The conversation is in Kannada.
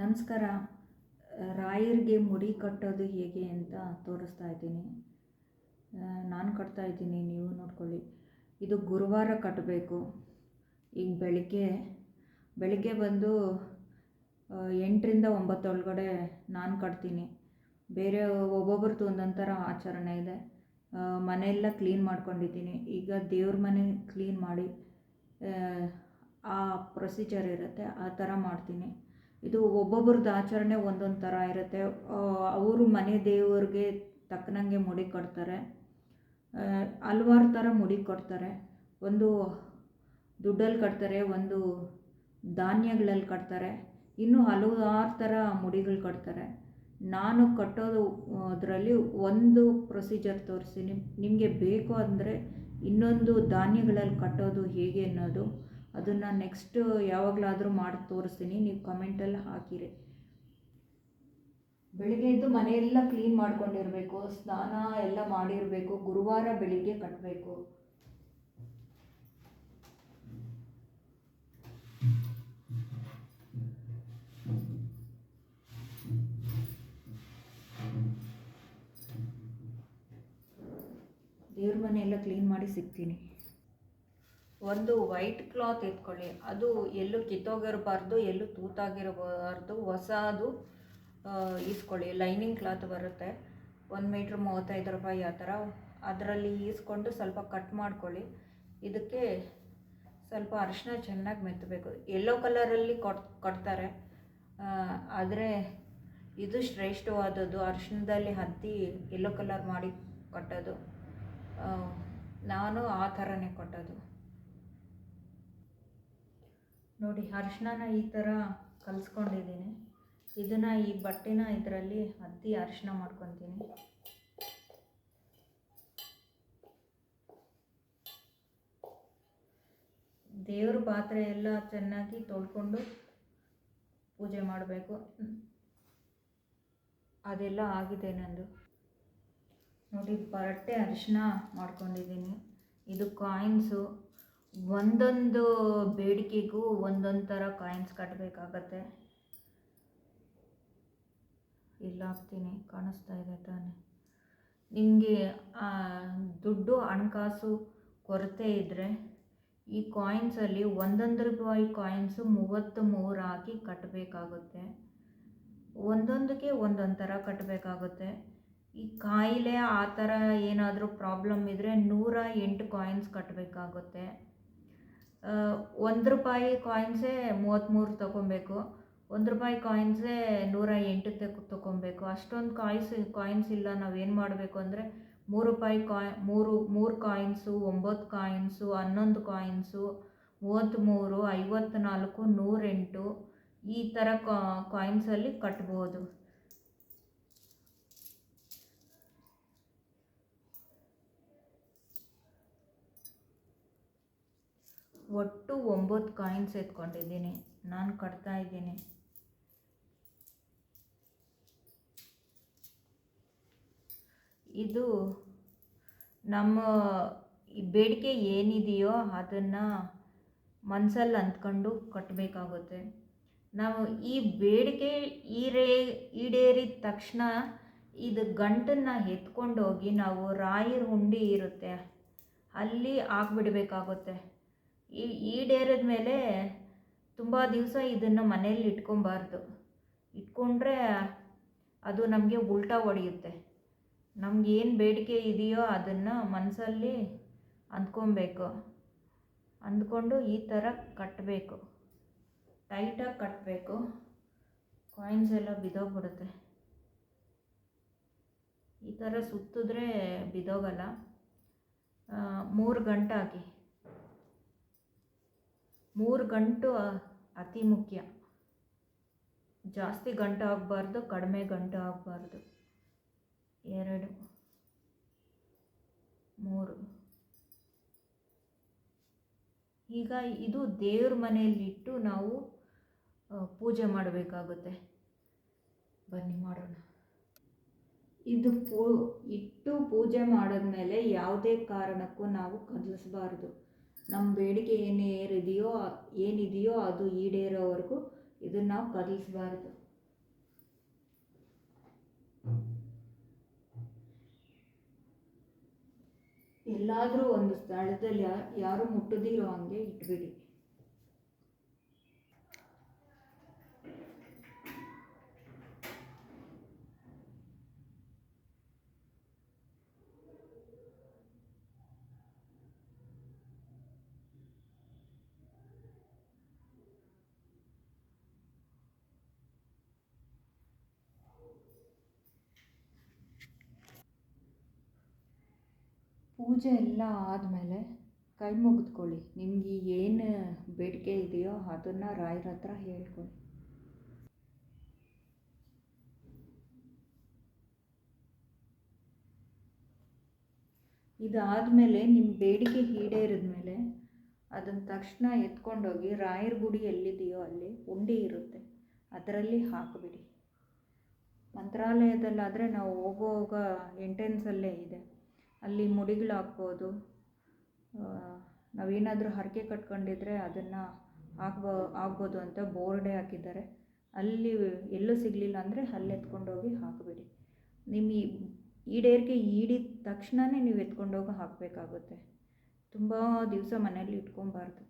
ನಮಸ್ಕಾರ. ರಾಯರಿಗೆ ಮುಡಿ ಕಟ್ಟೋದು ಹೇಗೆ ಅಂತ ತೋರಿಸ್ತಾ ಇದ್ದೀನಿ. ನಾನು ಕಟ್ತಾ ಇದ್ದೀನಿ, ನೀವು ನೋಡ್ಕೊಳ್ಳಿ. ಇದು ಗುರುವಾರ ಕಟ್ಟಬೇಕು. ಈಗ ಬೆಳಿಗ್ಗೆ ಬಂದು 8ರಿಂದ 9 ಒಳಗಡೆ ನಾನು ಕಟ್ತೀನಿ. ಬೇರೆ ಒಬ್ಬೊಬ್ರದ್ದು ಒಂದೊಂದು ಥರ ಆಚರಣೆ ಇದೆ. ಮನೆಯೆಲ್ಲ ಕ್ಲೀನ್ ಮಾಡ್ಕೊಂಡಿದ್ದೀನಿ. ಈಗ ದೇವ್ರ ಮನೆ ಕ್ಲೀನ್ ಮಾಡಿ ಆ ಪ್ರೊಸೀಜರ್ ಇರುತ್ತೆ, ಆ ಥರ ಮಾಡ್ತೀನಿ. ಇದು ಒಬ್ಬೊಬ್ರದ್ದು ಆಚರಣೆ ಒಂದೊಂದು ಥರ ಇರುತ್ತೆ. ಅವರು ಮನೆ ದೇವ್ರಿಗೆ ತಕ್ಕನಂಗೆ ಮುಡಿ ಕಟ್ತಾರೆ. ಹಲ್ವಾರು ಥರ ಮುಡಿ ಕಟ್ತಾರೆ. ಒಂದು ದುಡ್ಡಲ್ಲಿ ಕಟ್ತಾರೆ, ಒಂದು ಧಾನ್ಯಗಳಲ್ಲಿ ಕಟ್ತಾರೆ, ಇನ್ನೂ ಹಲವಾರು ಥರ ಮುಡಿಗಳು ಕಟ್ತಾರೆ. ನಾನು ಕಟ್ಟೋದು ಅದರಲ್ಲಿ ಒಂದು ಪ್ರೊಸೀಜರ್ ತೋರಿಸ್ತೀನಿ. ನಿಮಗೆ ಬೇಕು ಅಂದರೆ ಇನ್ನೊಂದು ಧಾನ್ಯಗಳಲ್ಲಿ ಕಟ್ಟೋದು ಹೇಗೆ ಅನ್ನೋದು ಅದನ್ನು ನೆಕ್ಸ್ಟ್ ಯಾವಾಗಲಾದರೂ ಮಾಡಿ ತೋರಿಸ್ತೀನಿ. ನೀವು ಕಮೆಂಟಲ್ಲಿ ಹಾಕಿರಿ. ಬೆಳಿಗ್ಗೆ ಎದ್ದು ಮನೆಯೆಲ್ಲ ಕ್ಲೀನ್ ಮಾಡ್ಕೊಂಡಿರಬೇಕು, ಸ್ನಾನ ಎಲ್ಲ ಮಾಡಿರಬೇಕು. ಗುರುವಾರ ಬೆಳಿಗ್ಗೆ ಕಟ್ಟಬೇಕು. ದೇವ್ರ ಮನೆಯೆಲ್ಲ ಕ್ಲೀನ್ ಮಾಡಿ ಸಿಗ್ತೀನಿ. ಒಂದು ವೈಟ್ ಕ್ಲಾತ್ ಎತ್ಕೊಳ್ಳಿ. ಅದು ಎಲ್ಲೂ ಕಿತ್ತೋಗಿರಬಾರ್ದು, ಎಲ್ಲೂ ತೂತಾಗಿರಬಾರ್ದು. ಹೊಸದು ಈಸ್ಕೊಳ್ಳಿ. ಲೈನಿಂಗ್ ಕ್ಲಾತ್ ಬರುತ್ತೆ, 1 ಮೀಟ್ರ್ 35 ರೂಪಾಯಿ ಆ ಥರ. ಅದರಲ್ಲಿ ಈಸ್ಕೊಂಡು ಸ್ವಲ್ಪ ಕಟ್ ಮಾಡ್ಕೊಳ್ಳಿ. ಇದಕ್ಕೆ ಸ್ವಲ್ಪ ಅರಿಶಿನ ಚೆನ್ನಾಗಿ ಮೆತ್ತಬೇಕು. ಯೆಲ್ಲೋ ಕಲರಲ್ಲಿ ಕಟ್ತಾರೆ, ಆದರೆ ಇದು ಶ್ರೇಷ್ಠವಾದದ್ದು. ಅರಿಶಿನದಲ್ಲಿ ಹತ್ತಿ ಯೆಲ್ಲೋ ಕಲರ್ ಮಾಡಿ ಕಟ್ಟೋದು. ನಾನು ಆ ಥರನೇ ಕಟ್ಟೋದು. ನೋಡಿ, ಅರಿಶಿನ ಈ ಥರ ಕಲಿಸ್ಕೊಂಡಿದ್ದೀನಿ. ಇದನ್ನು ಈ ಬಟ್ಟೆನ ಇದರಲ್ಲಿ ಹತ್ತಿ ಅರಿಶಿನ ಮಾಡ್ಕೊತೀನಿ. ದೇವ್ರ ಪಾತ್ರೆ ಎಲ್ಲ ಚೆನ್ನಾಗಿ ತೊಳ್ಕೊಂಡು ಪೂಜೆ ಮಾಡಬೇಕು. ಅದೆಲ್ಲ ಆಗಿದೆ ನಂದು. ನೋಡಿ, ಬಟ್ಟೆ ಅರಿಶಿನ ಮಾಡ್ಕೊಂಡಿದ್ದೀನಿ. ಇದು ಕಾಯಿನ್ಸು. ಒಂದೊಂದು ಬೇಡಿಕೆಗೂ ಒಂದೊಂದು ಥರ ಕಾಯಿನ್ಸ್ ಕಟ್ಟಬೇಕಾಗತ್ತೆ. ಇಲ್ಲ ಹಾಕ್ತೀನಿ, ಕಾಣಿಸ್ತಾ ಇದೆ ತಾನೆ. ನಿಮಗೆ ದುಡ್ಡು ಹಣಕಾಸು ಕೊರತೆ ಇದ್ದರೆ ಈ ಕಾಯಿನ್ಸಲ್ಲಿ 1 ರೂಪಾಯಿ ಕಾಯಿನ್ಸು 33 ಹಾಕಿ ಕಟ್ಟಬೇಕಾಗುತ್ತೆ. ಒಂದೊಂದಕ್ಕೆ ಒಂದೊಂದು ಥರ ಕಟ್ಟಬೇಕಾಗುತ್ತೆ. ಈ ಕಾಯಿಲೆ ಆ ಥರ ಏನಾದರೂ ಪ್ರಾಬ್ಲಮ್ ಇದ್ದರೆ 108 ಕಾಯಿನ್ಸ್ ಕಟ್ಟಬೇಕಾಗುತ್ತೆ. 1 ರೂಪಾಯಿ ಕಾಯಿನ್ಸೇ 33 ತೊಗೊಬೇಕು. 1 ರೂಪಾಯಿ ಕಾಯಿನ್ಸೇ 108 ತೊಗೊಬೇಕು. ಅಷ್ಟೊಂದು ಕಾಯಿನ್ಸ್ ಇಲ್ಲ. ನಾವೇನು ಮಾಡಬೇಕು ಅಂದರೆ 3 ರೂಪಾಯಿ ಮೂರು ಕಾಯಿನ್ಸು, 9 ಕಾಯಿನ್ಸು, 11 ಕಾಯಿನ್ಸು, 33, 54, 108 ಈ ಥರ ಕಾಯಿನ್ಸಲ್ಲಿ ಕಟ್ಬೋದು. ಒಟ್ಟು 9 ಕಾಯಿನ್ಸ್ ಎತ್ಕೊಂಡಿದ್ದೀನಿ. ನಾನು ಕಟ್ತಾ ಇದ್ದೀನಿ. ಇದು ನಮ್ಮ ಈ ಬೇಡಿಕೆ ಏನಿದೆಯೋ ಅದನ್ನು ಮನಸ್ಸಲ್ಲಿ ಅಂದ್ಕೊಂಡು ಕಟ್ಟಬೇಕಾಗುತ್ತೆ. ನಾವು ಈ ಬೇಡಿಕೆ ಈಡೇರಿದ ತಕ್ಷಣ ಇದು ಗಂಟನ್ನು ಎತ್ಕೊಂಡೋಗಿ ನಾವು ರಾಯರ ಹುಂಡಿ ಇರುತ್ತೆ ಅಲ್ಲಿ ಹಾಕ್ಬಿಡ್ಬೇಕಾಗುತ್ತೆ. ಈಡೇರಿದ ಮೇಲೆ ತುಂಬ ದಿವಸ ಇದನ್ನು ಮನೆಯಲ್ಲಿ ಇಟ್ಕೊಬಾರ್ದು. ಇಟ್ಕೊಂಡ್ರೆ ಅದು ನಮಗೆ ಉಲ್ಟಾ ಹೊಡೆಯುತ್ತೆ. ನಮಗೇನು ಬೇಡಿಕೆ ಇದೆಯೋ ಅದನ್ನು ಮನಸ್ಸಲ್ಲಿ ಅಂದ್ಕೊಬೇಕು. ಅಂದ್ಕೊಂಡು ಈ ಥರ ಕಟ್ಟಬೇಕು, ಟೈಟಾಗಿ ಕಟ್ಟಬೇಕು. ಕಾಯಿನ್ಸ್ ಎಲ್ಲ ಬಿದ್ದೋಗ್ಬಿಡುತ್ತೆ. ಈ ಥರ ಸುತ್ತಿದ್ರೆ ಬಿದ್ದೋಗಲ್ಲ. 3 ಗಂಟು ಹಾಕಿ. 3 ಗಂಟು ಅತಿ ಮುಖ್ಯ. ಜಾಸ್ತಿ ಗಂಟು ಆಗಬಾರ್ದು, ಕಡಿಮೆ ಗಂಟು ಆಗಬಾರ್ದು. 2, 3. ಈಗ ಇದು ದೇವ್ರ ಮನೆಯಲ್ಲಿಟ್ಟು ನಾವು ಪೂಜೆ ಮಾಡಬೇಕಾಗುತ್ತೆ. ಬನ್ನಿ ಮಾಡೋಣ. ಇದು ಇಟ್ಟು ಪೂಜೆ ಮಾಡಿದ್ಮೇಲೆ ಯಾವುದೇ ಕಾರಣಕ್ಕೂ ನಾವು ಕದಲಿಸಬಾರ್ದು. ನಮ್ಮ ಬೇಡಿಕೆ ಏನಿದೆಯೋ ಅದು ಈಡೇರೋವರೆಗೂ ಇದನ್ನು ನಾವು ಕದಲಿಸಬಾರ್ದು. ಎಲ್ಲಾದರೂ ಒಂದು ಸ್ಥಳದಲ್ಲಿ ಯಾರು ಮುಟ್ಟದಿರೋ ಹಂಗೆ ಇಟ್ಬಿಡಿ. ಪೂಜೆ ಎಲ್ಲ ಆದಮೇಲೆ ಕೈ ಮುಗಿದ್ಕೊಳ್ಳಿ. ನಿಮಗೆ ಏನು ಬೇಡಿಕೆ ಇದೆಯೋ ಅದನ್ನು ರಾಯರ ಹತ್ರ ಹೇಳ್ಕೊಳ್ಳಿ. ಇದಾದಮೇಲೆ ನಿಮ್ಮ ಬೇಡಿಕೆ ಈಡೇರಿದ ಮೇಲೆ ಅದನ್ನು ತಕ್ಷಣ ಎತ್ಕೊಂಡೋಗಿ ರಾಯರ ಗುಡಿ ಎಲ್ಲಿದೆಯೋ ಅಲ್ಲಿ ಉಂಡೆ ಇರುತ್ತೆ, ಅದರಲ್ಲಿ ಹಾಕಿಬಿಡಿ. ಮಂತ್ರಾಲಯದಲ್ಲಾದರೆ ನಾವು ಹೋಗುವಾಗ ಎಂಟ್ರೆನ್ಸಲ್ಲೇ ಇದೆ, ಅಲ್ಲಿ ಮುಡಿಗಳು ಹಾಕ್ಬೋದು. ನಾವೇನಾದರೂ ಹರಕೆ ಕಟ್ಕೊಂಡಿದ್ರೆ ಅದನ್ನು ಆಗ್ಬೋದು ಅಂತ ಬೋರ್ಡೇ ಹಾಕಿದ್ದಾರೆ. ಅಲ್ಲಿ ಎಲ್ಲೂ ಸಿಗಲಿಲ್ಲ ಅಂದರೆ ಅಲ್ಲಿ ಎತ್ಕೊಂಡೋಗಿ ಹಾಕಿಬಿಡಿ. ನಿಮ್ಮ ಈಡೇರಿಕೆ ಈಡಿದ ತಕ್ಷಣವೇ ನೀವು ಎತ್ಕೊಂಡೋಗಿ ಹಾಕಬೇಕಾಗುತ್ತೆ. ತುಂಬ ದಿವಸ ಮನೇಲಿ ಇಟ್ಕೊಬಾರ್ದು.